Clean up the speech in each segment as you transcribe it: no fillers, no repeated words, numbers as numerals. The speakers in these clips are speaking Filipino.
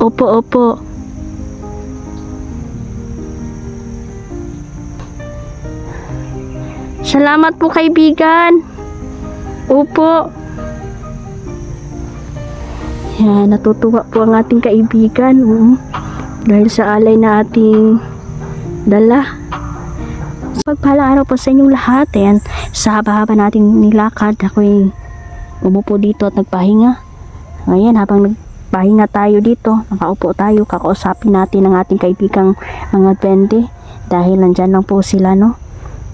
Opo, opo. Salamat po kaibigan. Opo. Yan, natutuwa po ang ating kaibigan. Dahil sa alay na ating dala. Pagpalang araw po sa inyong lahat. Ayan, sa haba-haba nating nilakad, ako'y umupo dito at nagpahinga. Ngayon, habang nagpahinga tayo dito, nakaupo tayo, kakausapin natin ang ating kaibigang mga duwende. Dahil nandyan lang po sila, no?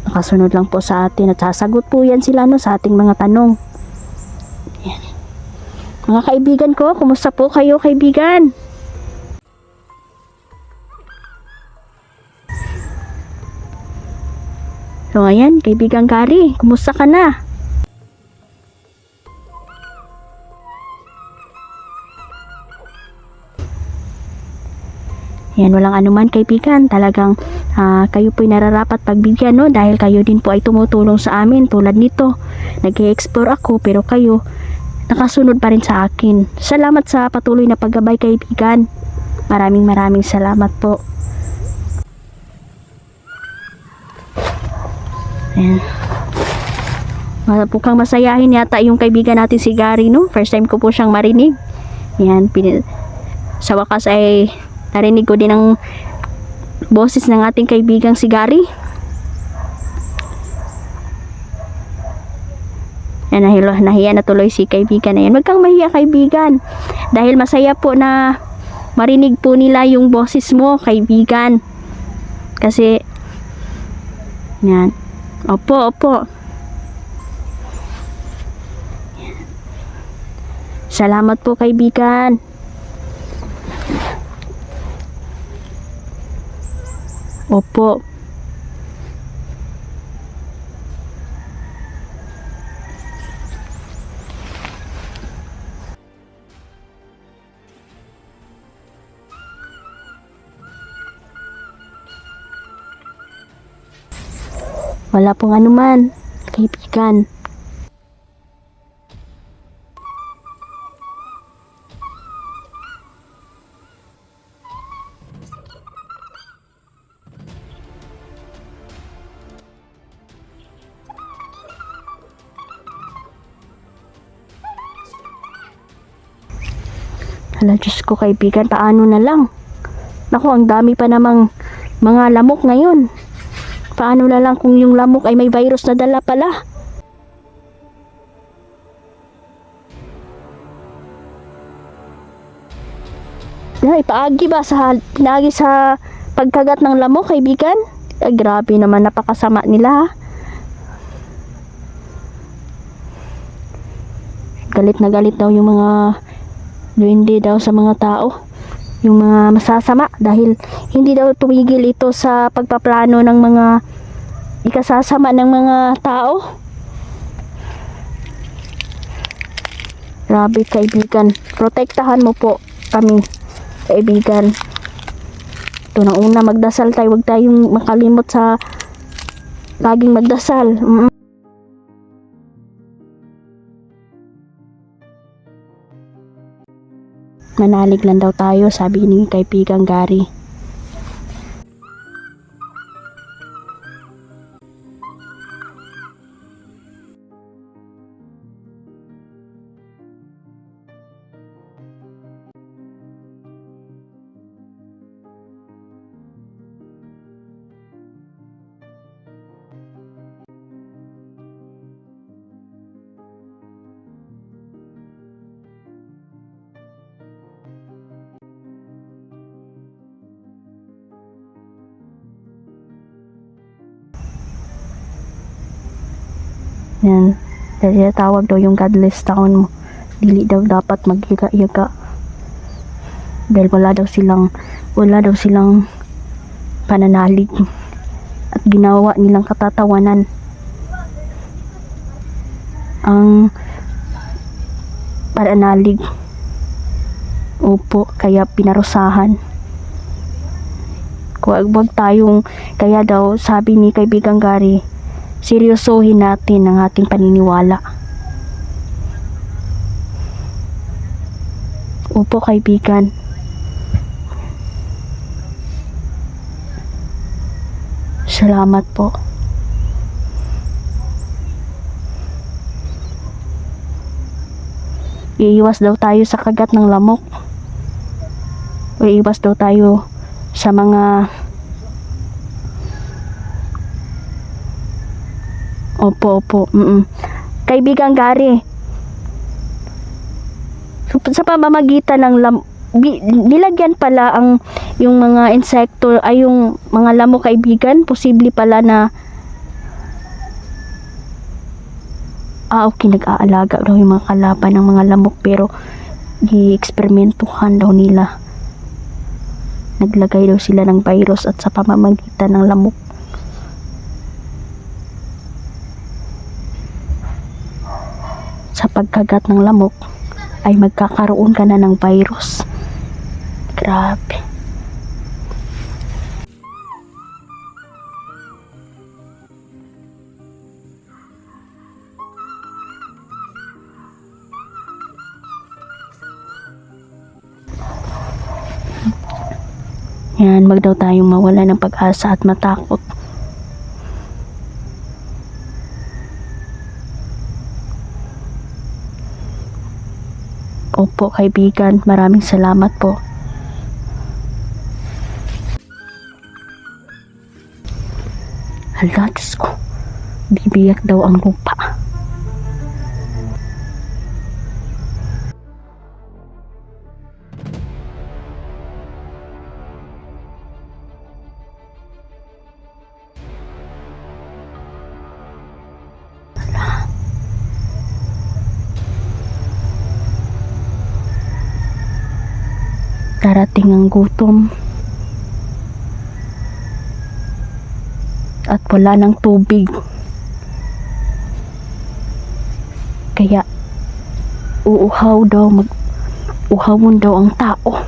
Nakasunod lang po sa atin at sasagot po yan sila, no, sa ating mga tanong. Ayan. Mga kaibigan ko, kumusta po kayo kaibigan? So ayan, kaibigan Kari, kumusta ka na? Yan, walang anuman kaibigan, talagang kayo po'y nararapat pagbigyan, no? Dahil kayo din po ay tumutulong sa amin tulad nito. Nag-i-explore ako pero kayo nakasunod pa rin sa akin. Salamat sa patuloy na paggabay kaibigan. Maraming salamat po. Ayan. Mukhang masayahin yata yung kaibigan natin si Gary, no? First time ko po siyang marinig. Yan, sa wakas ay narinig ko din ang boses ng ating kaibigang si Gary. Yan, nahiya na tuloy si kaibigan na yan. Huwag kang mahiya kaibigan. Dahil masaya po na marinig po nila yung boses mo kaibigan. Kasi yan. Opo, opo. Salamat po kaibigan. Opo. Wala pong anuman, kaibigan. Hala, Diyos ko kaibigan, paano na lang? Naku, ang dami pa namang mga lamok ngayon. Paano na lang kung yung lamok ay may virus na dala pala? Ipaagi ba pinaagi sa pagkagat ng lamok kaibigan? Ay, grabe naman, napakasama nila. Galit na galit daw yung mga duwende daw sa mga tao, yung mga masasama, dahil hindi daw tumigil ito sa pagpaplano ng mga ikasasama ng mga tao. Grabe kaibigan, protektahan mo po kami kaibigan. Ito na una, magdasal tayo, huwag tayong makalimot sa laging magdasal. Manalig lang daw tayo, sabi ni kaibigang Gary. Yan, dahil tawag daw yung godless town mo. Dili daw dapat magyaga-yaga. Dahil wala daw silang pananalig at ginawa nilang katatawanan ang pananalig. Opo, kaya pinarusahan. Huwag tayong, kaya daw sabi ni kaibigang Gary, seryosohin natin ang ating paniniwala. Opo kaibigan. Salamat po. Iiwas daw tayo sa kagat ng lamok. O iiwas daw tayo sa mga... Opo. Kaibigang Gary, so, sa pamamagitan ng nilagyan pala ang yung mga insekto ay yung mga lamok, kaibigan, posible pala na okay, nag-aalaga daw yung mga kalaban ng mga lamok, pero i-eksperimentuhan daw nila, naglagay daw sila ng virus at sa pamamagitan ng lamok sa pagkagat ng lamok ay magkakaroon ka na ng virus. Grabe. Yan, wag daw tayong mawala ng pag-asa at matakot. Opo, kaibigan, maraming salamat po. Hala, Diyos ko, bibiyak daw ang lupa. Darating ang gutom at wala ng tubig, kaya uuhawon daw ang tao.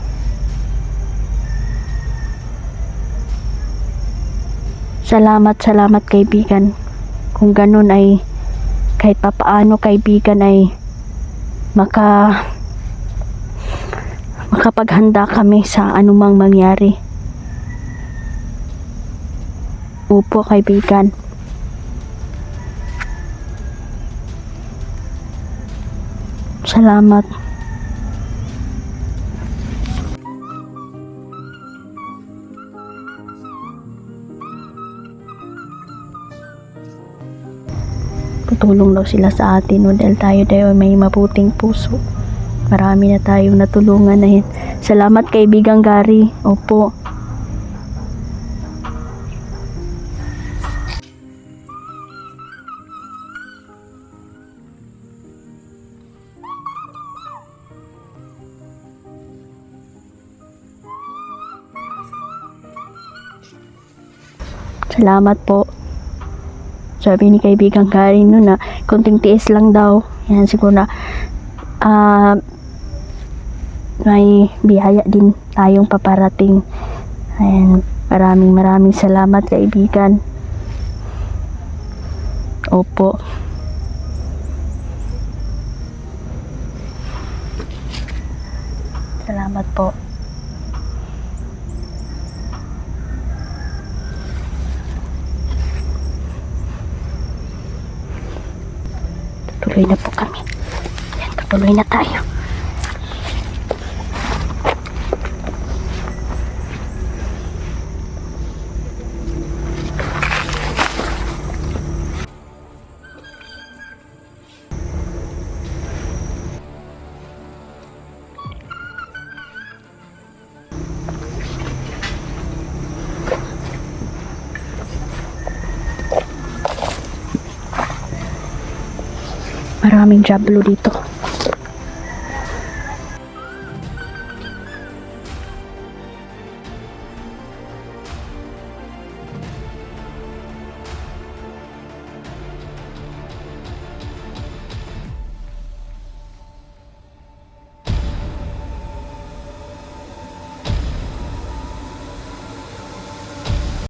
Salamat kaibigan, kung ganun ay kahit papaano, kaibigan, ay makapaghanda kami sa anumang mangyari. Opo, kaibigan. Salamat. Tutulong daw sila sa atin, no, dahil tayo may mabuting puso. Marami na tayong natulungan na yun. Salamat, kaibigang Gary. Opo. Salamat po. Sabi ni kaibigang Gary no na konting tiis lang daw. Yan, siguro na may biyaya din tayong paparating. Ayan, maraming salamat, kaibigan. Opo. Salamat po. Tuloy na po kami. Yan, tuloy na tayo. Maraming jablo dito.